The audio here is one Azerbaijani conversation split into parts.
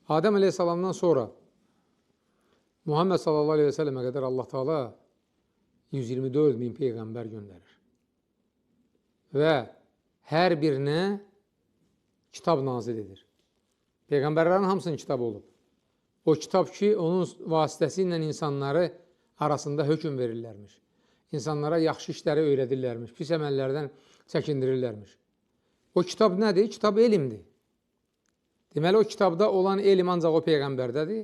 Adəm əleyhissalamdan sonra Muhammed sallallahu aleyhi və səlləmə qədər Allah Teala 124 min peyğəmbər göndərir. Və hər birinə kitab nazil edir. Peyğəmbərlərin hamısının kitabı olub. O kitab ki, onun vasitəsi ilə insanları arasında hökm verirlərmiş. İnsanlara yaxşı işləri öyrədirlərmiş, pis əməllərdən çəkindirirlərmiş. O kitab nədir? Kitab elmdir. Deməli, o kitabda olan elm ancaq o Peyğəmbərdədir.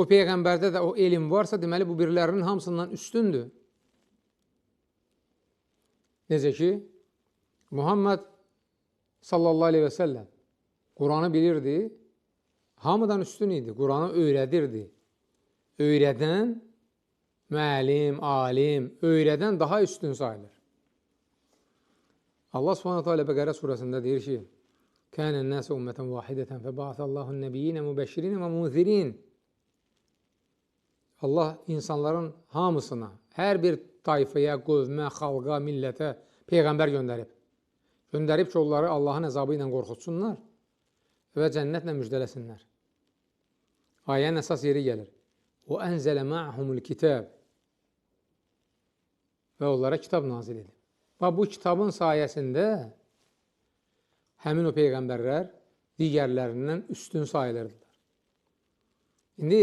O Peyğəmbərdə də o elm varsa, deməli, bu birilərinin hamısından üstündür. Necə ki, Muhammed sallallahu aleyhi və səlləm Quranı bilirdi, hamıdan üstün idi, Quranı öyrədirdi. Öyrədən, müəllim, alim, öyrədən daha üstün sayılır. Allah subhanahu teala Bəqərə surəsində deyir ki, Kənən nəsə ümmətən vahidətən fəbəətəllahun nəbiyyinə mübəşşirin və munzirin. Allah insanların hamısına, hər bir tayfaya, qövmə, xalqa, millətə Peyğəmbər göndərib. Göndərib ki, onları Allahın əzabı ilə qorxutsunlar və cənnətlə müjdələsinlər. Ayənin əsas yeri gəlir. O ənzələ ma'humul kitab. Və onlara kitab nazil edib. Və bu kitabın sayəsində həmin o peyğəmbərlər digərlərindən üstün sayılırdılar. İndi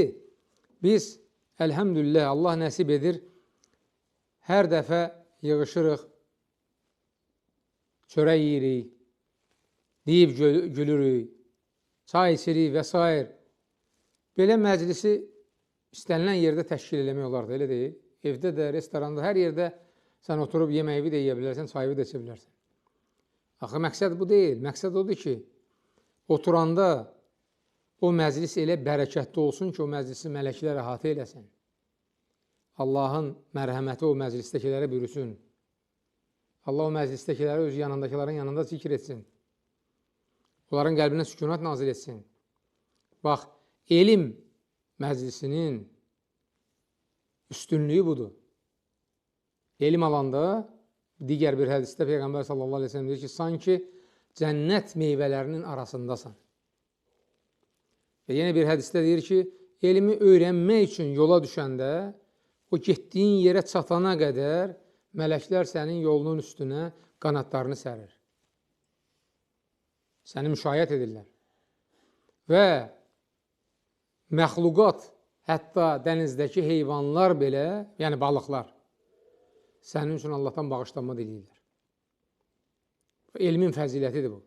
biz, əlhəmdülillah, Allah nəsib edir, hər dəfə yığışırıq, çörək yeyirik, deyib gülürük, çay içirik və s. Belə məclisi istənilən yerdə təşkil eləmək olardı, elə deyil. Evdə də, restoranda, hər yerdə sən oturub yeməyi də yeyə bilərsən, çayı da içə bilərsən. Axı, məqsəd bu deyil. Məqsəd odur ki, oturanda o məclis elə bərəkətli olsun ki, o məclisi mələklər əhatə eləsin. Allahın mərhəməti o məclisdəkilərə bürüsün. Allah o məclisdəkiləri öz yanındakilərin yanında zikr etsin. Onların qəlbinə sükunat nazil etsin. Bax, elm məclisinin üstünlüyü budur. Elm alanda, digər bir hədisdə Peyğəmbər sallallahu aleyhi ve sellem deyir ki, sanki cənnət meyvələrinin arasındasan. Və yenə bir hədisdə deyir ki, elmi öyrənmək üçün yola düşəndə, o getdiyin yerə çatana qədər mələklər sənin yolunun üstünə qanadlarını sərir. Səni müşayiət edirlər. Və məxluqat, hətta dənizdəki heyvanlar belə, yəni balıqlar, sənin üçün Allahdan bağışlanma diləyirlər. Elmin fəzilətidir bu.